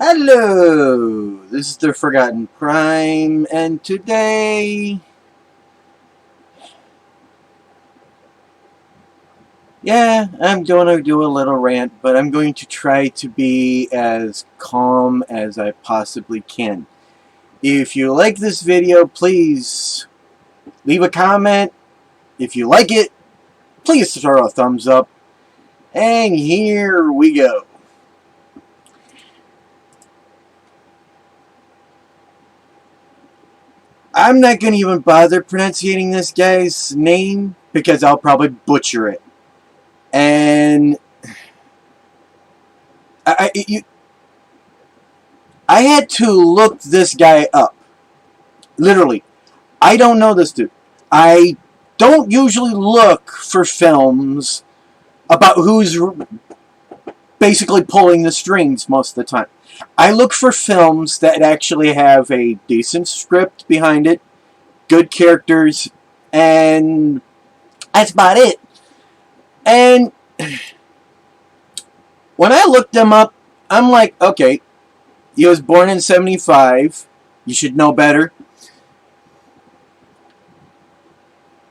Hello, this is the Forgotten Prime, and today, I'm going to do a little rant, but I'm going to try to be as calm as I possibly can. If you like this video, please leave a comment. If you like it, please throw a thumbs up, and here we go. I'm not going to even bother pronouncing this guy's name because I'll probably butcher it. And I had to look this guy up. Literally. I don't know this dude. I don't usually look for films about who's basically pulling the strings most of the time. I look for films that actually have a decent script behind it, good characters, and that's about it. And when I looked him up, I'm like, okay, he was born in 75. You should know better.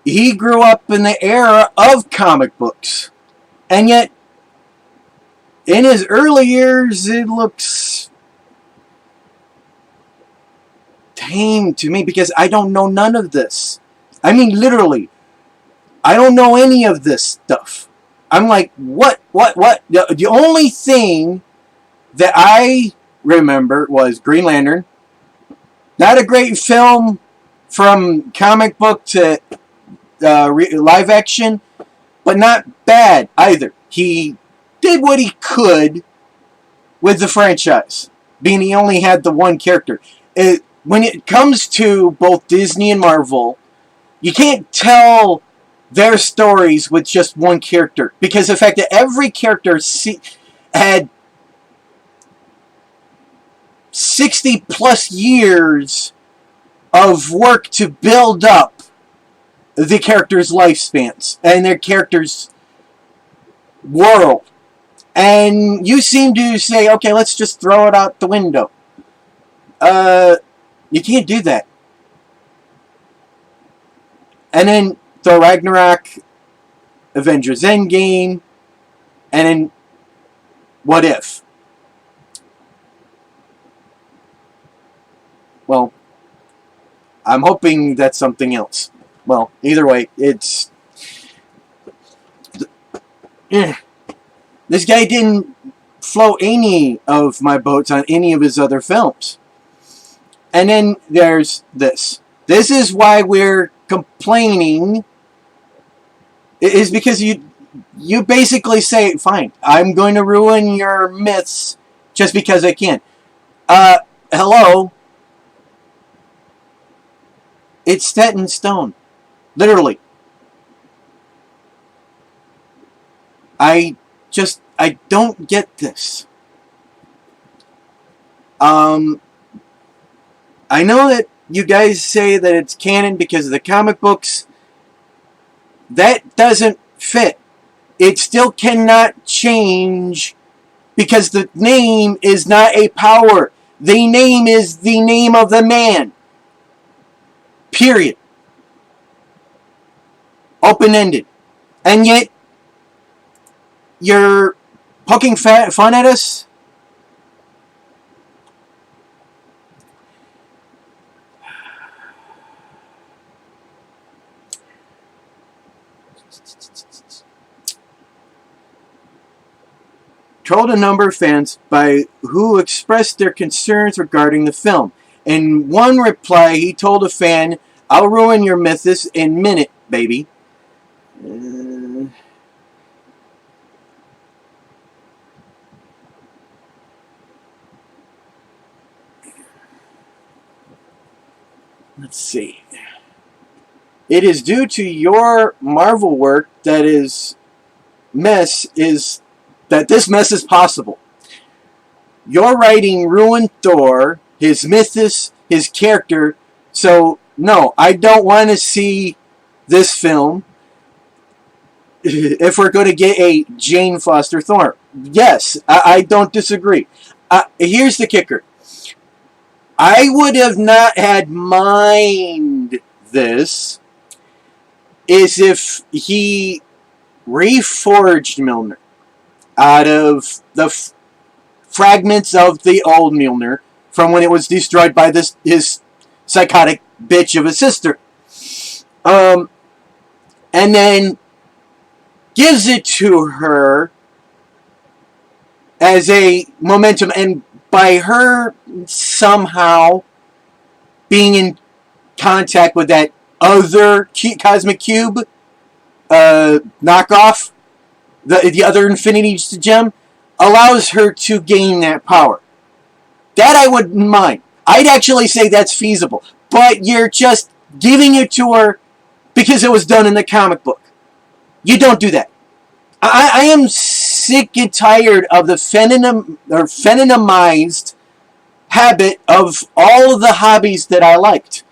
He grew up in the era of comic books. And yet, in his early years, it looks tame to me because I don't know none of this. I mean, literally, I don't know any of this stuff. I'm like, what? The only thing that I remember was Green Lantern. Not a great film from comic book to live action, but not bad either. He did what he could with the franchise, being he only had the one character. When it comes to both Disney and Marvel, you can't tell their stories with just one character, because the fact that every character had 60 plus years of work to build up the characters' lifespans and their characters' world. And you seem to say, okay, let's just throw it out the window. You can't do that. And then Thor Ragnarok, Avengers Endgame, and then What If? Well, I'm hoping that's something else. Well, either way, it's... This guy didn't float any of my boats on any of his other films. And then there's this. This is why we're complaining, is because you basically say, fine, I'm going to ruin your myths just because I can. Hello? It's set in stone. Literally. I don't get this. I know that you guys say that it's canon because of the comic books. That doesn't fit. It still cannot change because the name is not a power. The name is the name of the man. Period. Open-ended. And yet, you're poking fun at us? Trolled a number of fans by who expressed their concerns regarding the film. In one reply, he told a fan, "I'll ruin your Mythos in a minute, baby." Let's see. It is due to your Marvel work that this mess is possible. Your writing ruined Thor, his mythos, his character. So, no, I don't want to see this film if we're going to get a Jane Foster Thor. Yes, I don't disagree. Here's the kicker. I would have not had mind this is if he reforged Mjolnir out of the fragments of the old Mjolnir from when it was destroyed by his psychotic bitch of a sister. And then gives it to her as a momentum, and by her somehow being in contact with that other cosmic cube knockoff, the other Infinity Gem, allows her to gain that power. That I wouldn't mind. I'd actually say that's feasible. But you're just giving it to her because it was done in the comic book. You don't do that. I am sick and tired of the phenomenized habit of all of the hobbies that I liked.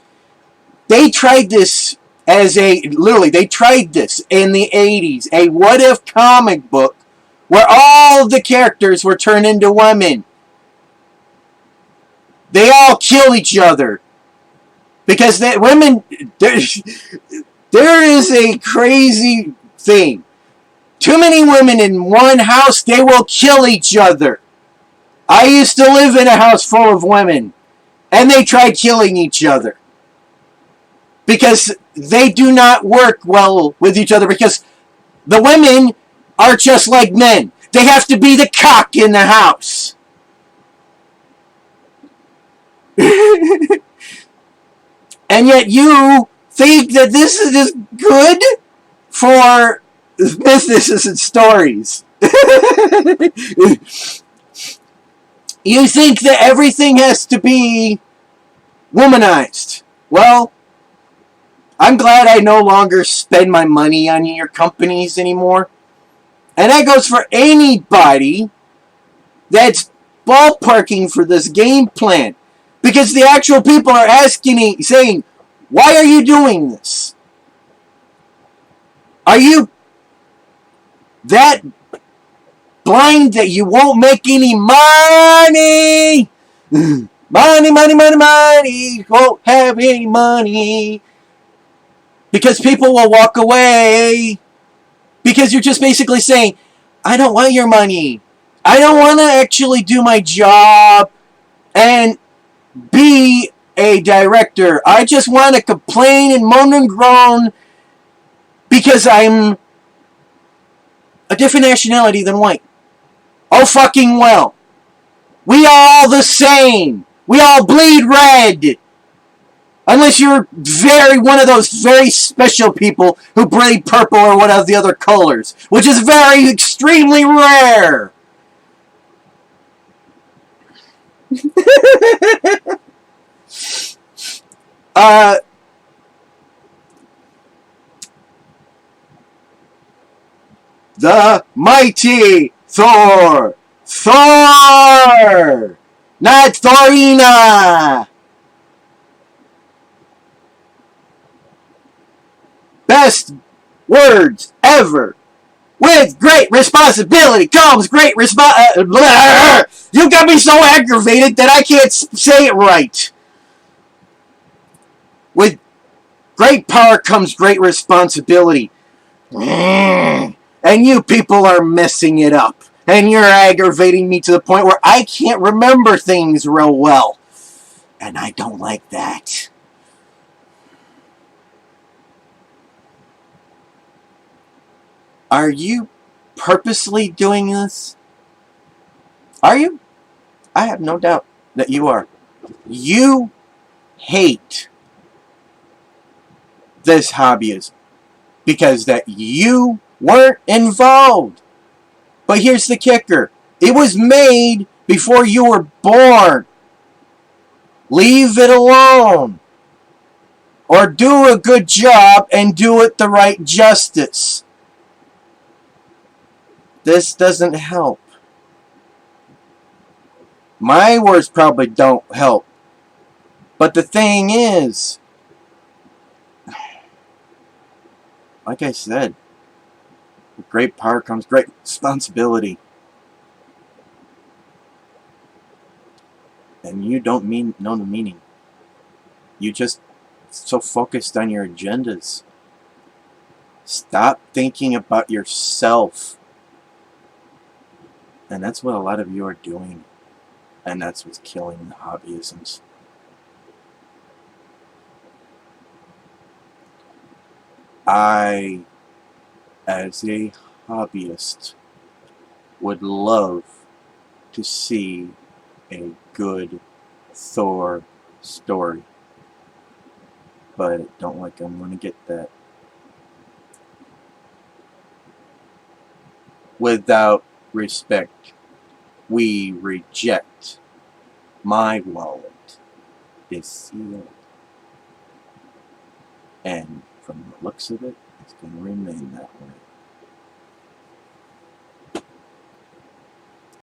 They tried this they tried this in the 80s, a what-if comic book where all of the characters were turned into women. They all kill each other. Because women, there is a crazy thing. Too many women in one house, they will kill each other. I used to live in a house full of women, and they tried killing each other. Because they do not work well with each other, because the women are just like men. They have to be the cock in the house. And yet you think that this is just good for businesses and stories. You think that everything has to be womanized. Well, I'm glad I no longer spend my money on your companies anymore. And that goes for anybody that's ballparking for this game plan. Because the actual people are asking me, saying, why are you doing this? Are you that blind that you won't make any money? Money. Won't have any money. Because people will walk away. Because you're just basically saying, I don't want your money. I don't want to actually do my job and be a director. I just want to complain and moan and groan because I'm a different nationality than white. Oh, fucking well. We are all the same. We all bleed red. Unless you're one of those very special people who bleed purple or one of the other colors, which is very extremely rare. The mighty Thor. Thor! Not Thorina! Best words ever. With great responsibility comes great You got me so aggravated that I can't say it right. With great power comes great responsibility. And you people are messing it up. And you're aggravating me to the point where I can't remember things real well. And I don't like that. Are you purposely doing this? Are you? I have no doubt that you are. You hate this hobbyism because that you weren't involved. But here's the kicker. It was made before you were born. Leave it alone. Or do a good job and do it the right justice. This doesn't help. My words probably don't help. But the thing is, like I said, with great power comes great responsibility. and you don't know the meaning. You just so focused on your agendas. Stop thinking about yourself. And that's what a lot of you are doing. And that's what's killing the hobbyisms. I, as a hobbyist, would love to see a good Thor story. But I don't like I'm going to get that. Without respect, we reject. My wallet is sealed. And from the looks of it, it's going to remain that way.